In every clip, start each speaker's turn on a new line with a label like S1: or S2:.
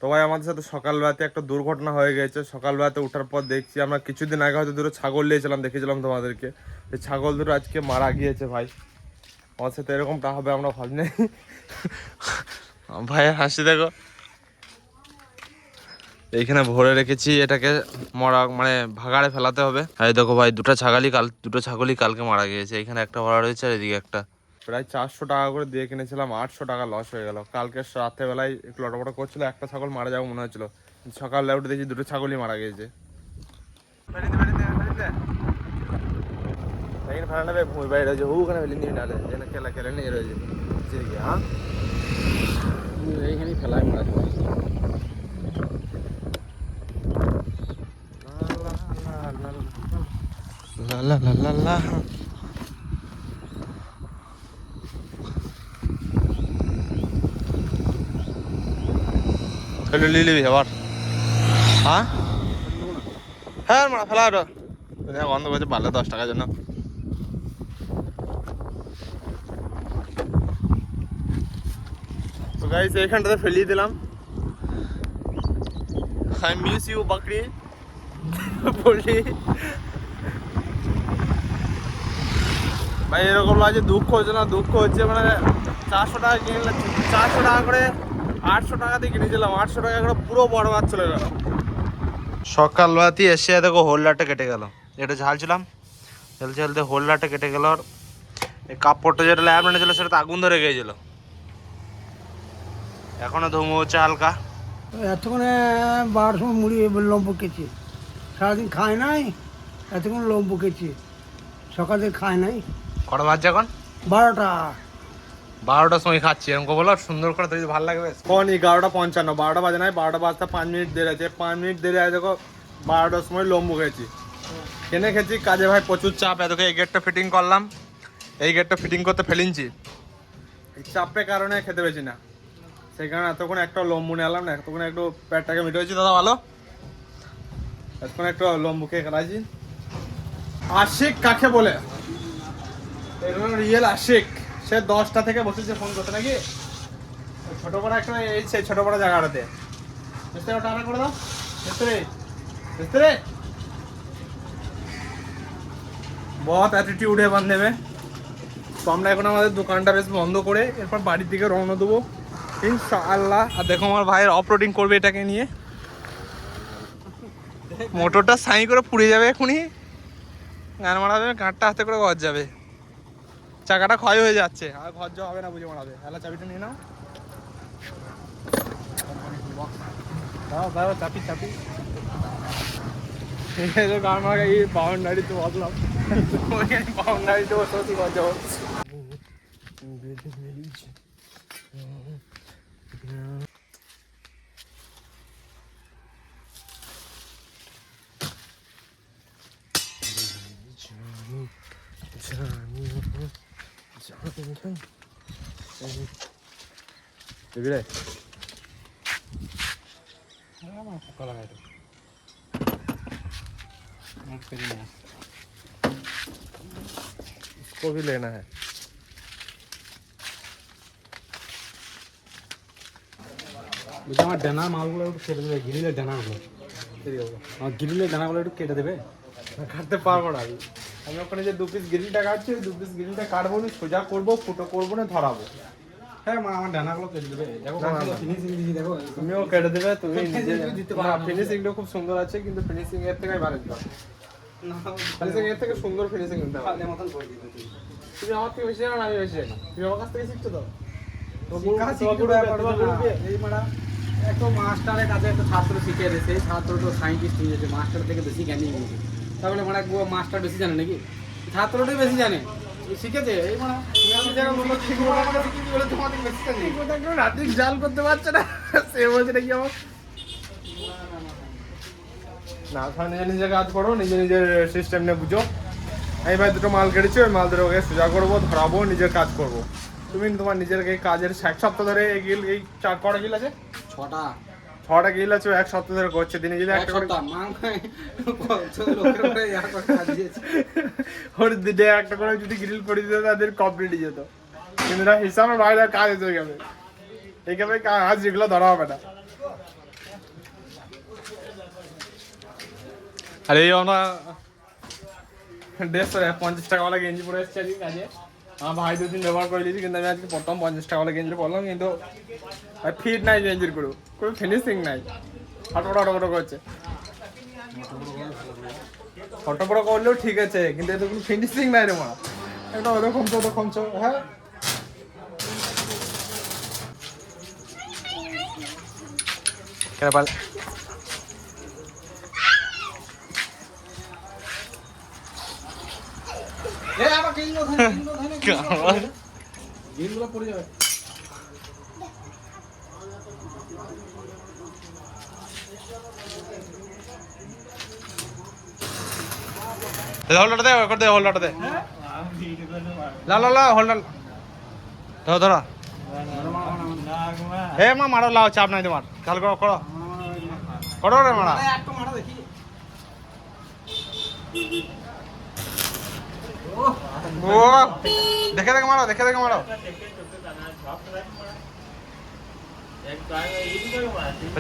S1: তো ভাই আমাদের সাথে সকালবেলাতে একটা দুর্ঘটনা হয়ে গেছে। সকালবেলাতে ওঠার পর দেখছি, আমরা কিছুদিন আগে হয়তো দুটো ছাগল নিয়েছিলাম, দেখেছিলাম তোমাদেরকে। এই ছাগল দুটো আজকে মারা গিয়েছে ভাই। আমার সাথে এরকমটা হবে আমরা ভাবিনি। ভাইয়ের হাসি দেখো। এইখানে ভরে রেখেছি এটাকে, মরা মানে ভাগাড়ে ফেলাতে হবে। এই দেখো ভাই, দুটো ছাগলই কালকে মারা গিয়েছে। এখানে একটা ভরা রয়েছে আর এদিকে একটা। প্রায় 400 টাকা করে দিয়ে কিনেছিলাম, 800 টাকা লস হয়ে গেল। কালকে রাত্রেবেলায় একটু লটপট করছিল, একটা ছাগল মারা যাবে মনে হচ্ছিল। সকালে উঠে দেখছি দুটো ছাগলই মারা গিয়েছে।
S2: এইখানেই ফেলায় মারা যাবে।
S1: লা লা লা লা লা। লিলিবি আবার হ্যাঁ হ্যাঁ মারা ফেলা ওটা গন্ধ করছে, পারলে 10 টাকার জন্য। তো গাইস এইখানটাতে ফেলিয়ে দিলাম। আই মিস ইউ বাকরি বলি ভাই। এরকম লাগে দুঃখ হচ্ছে না, দুঃখ হচ্ছে মানে 400 টাকা কিনলাম, 400 টাকা করে 800 টাকা দিয়ে কিনেছিলাম, 800 টাকা করে পুরো বরবাদ চলে গেল। সকালবেলাতে এসে দেখো হোল্ডারটা কেটে গেল। এটা ঝালছিলাম, ঝালতে ঝালতে হোল্ডারটা কেটে গেল। আর এই কাপড়টা যেটা ল্যাব এনেছিল সেটাতে আগুন ধরে গিয়েছিল, এখনো ধুমো হচ্ছে হালকা।
S2: এতক্ষণে 12টার সময় মুড়ি লোম পকেছি, সারাদিন খায় নাই, এতক্ষণ লোম পকেছি, সকাল থেকে খায় নাই।
S1: কটা বাজছে এখন?
S2: 12টা।
S1: 12টার সময় খাচ্ছি, এরকম বলো সুন্দর করে তৈরি ভালো লাগবে। কোন 11:55, 12টা বাজে নাই, 12টা বাজতে 5 মিনিট দেরি আছে। 5 মিনিট দেরি আছে দেখো, 12টার সময় লম্বু খেয়েছি। কেনে খেয়েছি কাজে ভাই প্রচুর চাপ। এতকে এই গেটটা ফিটিং করলাম, এই গেটটা ফিটিং করতে ফেলিনছি। এই চাপের কারণে খেতে পেয়েছি না, সেই কারণে এতক্ষণ একটা লম্বু নিয়ে এলাম না। এতক্ষণ একটু পেটটাকে মিটে হয়েছি দাদা ভালো, এতক্ষণ একটু লম্বু খেয়ে খেলাইছি। আশিক কাকে বলে? এরকম রিয়েল আশিক। সে 10টা থেকে বসেছে ফোন করতে নাকি, ছোট বড় একটা এই সেই ছোট বড় জায়গাটাতে। মিস্ত্রি ওটা আনা করে দাও, মিস্ত্রি মিস্ত্রি বহুত অ্যাটিটিউড है बंदे में। তো আমরা এখন আমাদের দোকানটা বেশ বন্ধ করে এরপর বাড়ির দিকে রওনা দেবো ইনশাআল্লাহ। আর দেখো আমার ভাইয়ের অফ রোডিং করবে এটাকে নিয়ে, মোটরটা সাই করে পুড়ে যাবে এখনই, গান মারাবে, গাঁটটা হাতে করে ঘর যাবে। চাকাটা ক্ষয় হয়ে যাচ্ছে, আর ঘর যাওয়া হবে না বুঝে মারাবে। হ্যালো চাবিটা নিয়ে নাও, দাও দাও চাপি চাপি। গান মারা এই বাউন্ডারিতে বসলাম, বাউন্ডারিতে বসে ঘর যাবো। रे इसको भी लेना है।
S2: আমার ডানা মালগুলো একটু কেটে দেবে, গ্রিলের ডানাগুলো, আমার গ্রিলের ডানাগুলো একটু কেটে দেবে।
S1: কাটতে পারবো না আমি ওখানে যে 2 পিস গ্রিলটা কাটছি, 2 পিস গ্রিলটা কাটবো না, সোজা করবো, ফুটো করবো না, ধরাবো।
S2: হ্যাঁ মা, আমার ডানাগুলো কেটে দেবে। দেখো ফিনিশিং দিছি, দেখো
S1: তুমিও কেটে দেবে। তুমি নিজে দিতে পারো, ফিনিশিংটা খুব সুন্দর আছে, কিন্তু ফিনিশিং এর থেকে ভালো দিতে হবে। ফিনিশিং এর থেকে সুন্দর ফিনিশিং দিতে হবে।
S2: মতন করে দিবে।
S1: তুমি আমার থেকে বেশি জানো না, আমি বেশি জানি। তুমি আমার কাছ থেকে শিখছো তো।
S2: এই মারা একটা মাস্টারের কাছে একটা ছাত্র শিখে এসেছে, ছাত্র তো সায়েন্টিস্ট হয়ে গেছে, মাস্টার থেকে বেশি জ্ঞানী হয়ে গেছে। তাহলে মানে মাস্টার বেশি জানে নাকি? ছাত্রটাই বেশি জানে, শিখেছে। এই মানে
S1: রাতে জাল করতে পারছে না, সে বলছে নাকি আমার না। নিজে নিজে কাজ করো, নিজে নিজের সিস্টেম নিয়ে বুঝো। আমি ভাই দুটো মাল কেটেছি, ওই মাল ধরে ওকে সোজা করবো, ধরাবো, নিজের কাজ করবো। তুমি তোমার নিজের এই কাজের 1 সপ্তাহ ধরে এই গিল, এই 4 গিল আছে, 6টা গিল আছে, 1 সপ্তাহ ধরে করছে। দিনে যদি একটা করে ওর দিনে একটা করে যদি গ্রিল করে দিত তাদের কমপ্লিট হয়ে যেত, কিন্তু না, হিসাবে বাইরে কাজ হয়ে যাবে। এইভাবে কাজ যেগুলো ধরা হবে না। আর এই আমরা 150 টাকাওয়ালা গেঞ্জি পরে এসেছি আজকে কাজে। আমার ভাই 2 দিন ব্যবহার করে দিয়েছি, কিন্তু আমি আজকে প্রথম 50 টাকাওয়ালা গেঞ্জি পরলাম, কিন্তু ফিট নাই গেঞ্জির কোনো ফিনিশিং নাই, ফটো করছে। ফটো করলেও ঠিক আছে, কিন্তু এত কোনো ফিনিশিং নাই রে মা, এটা ওরকম হ্যাঁ। কেন পাল
S2: গিলগুলো পড়ে যাবে।
S1: হোল্ডার দে, করে দে হোল্ডার দে। লা হোল্ডার ধরো। এ মা মারো, লাও, চাপ নাই তোমার, খেয়াল করো রে মারা। ও দেখে মারো।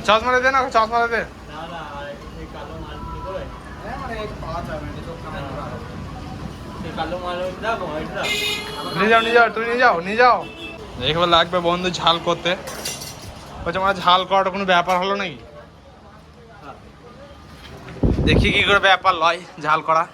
S1: চাষ মারে দে না, চাষ মারে দে। নিয়ে যাও। একবার লাগবে বন্ধু ঝাল করতে, বলছে আমার ঝাল করাটা কোনো ব্যাপার হলো নাকি? দেখি কি করে ব্যাপার লয় ঝাল করা।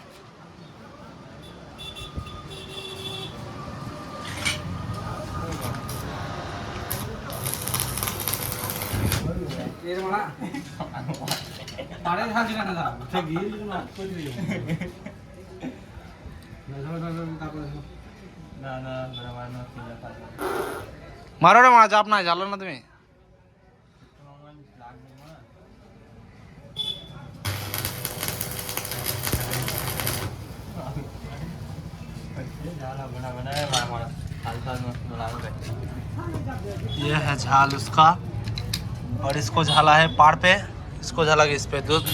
S1: মারো রে মারা, চাপ নাই, জানো না তুমি। ये है झाल उसका, और इसको झाला है पार पे, इसको झाला इस पे दूध।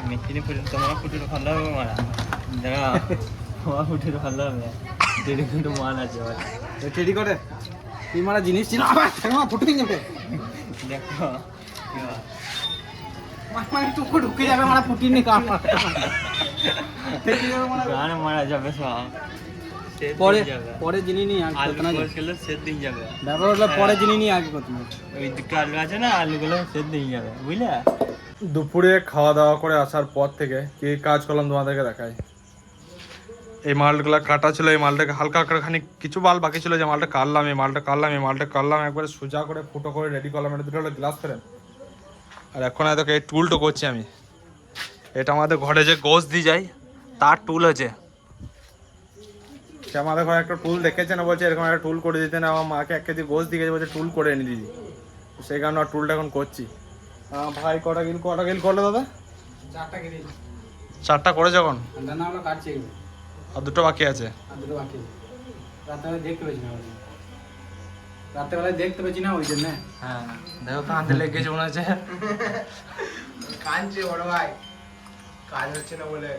S2: মেশিনে ফুটে তোমার ফুটে ভালো হবে মারা, দেখা তোমার ফুটে ভালো হবে। দেরি কিন্তু মান আছে রেডি করে তুই মারা জিনিস ছিল আবার ফুটে যাবে। দেখো মানে টুকু ঢুকে যাবে, মারা ফুটিনি কাম গানে মারা যাবে সব। পরে জিনিস নিয়ে আগে করতে না, সেদ্ধ দিয়ে যাবে। ব্যাপার হলো পরে জিনিস নিয়ে আগে করতে হবে। ওই দিকে আলু আছে না, আলুগুলো সেদ্ধ দিয়ে যাবে, বুঝলে।
S1: দুপুরে খাওয়া দাওয়া করে আসার পর থেকে কি কাজ করলাম তোমাদেরকে দেখাই। এই মালগুলো কাটা ছিল, এই মালটাকে হালকা করে খানিক কিছু বাল বাকি ছিল, যে মালটা কাটলাম, এই মালটা কাটলাম একবারে সোজা করে ফুটো করে রেডি করলাম। এটা দুটো হলো গ্লাস ফ্রেম। আর এখন এত এই টুলটা করছি আমি। এটা আমাদের ঘরে যে গোস দিয়ে যায় তার টুল আছে। সে আমাদের ঘরে একটা টুল দেখেছে না, বলছে এরকম একটা টুল করে দিতে না। আমার মাকে 1 কেজি গোস দিয়ে বলছে টুল করে এনে দিদি, সেই কারণে টুলটা এখন করছি। ভাই কটা গিল করলো দাদা?
S2: 4টা গিল।
S1: 4টা করে যখন
S2: দানা হলো কাটছে,
S1: আর 2টো বাকি আছে।
S2: রাত্রেবেলায় দেখতে পেয়েছি না ওই জন্য।
S1: হ্যাঁ দেখো কাঁদতে লেগেছে মনে হচ্ছে, কাঁদছে বড় ভাই, কাজ হচ্ছে না বলে।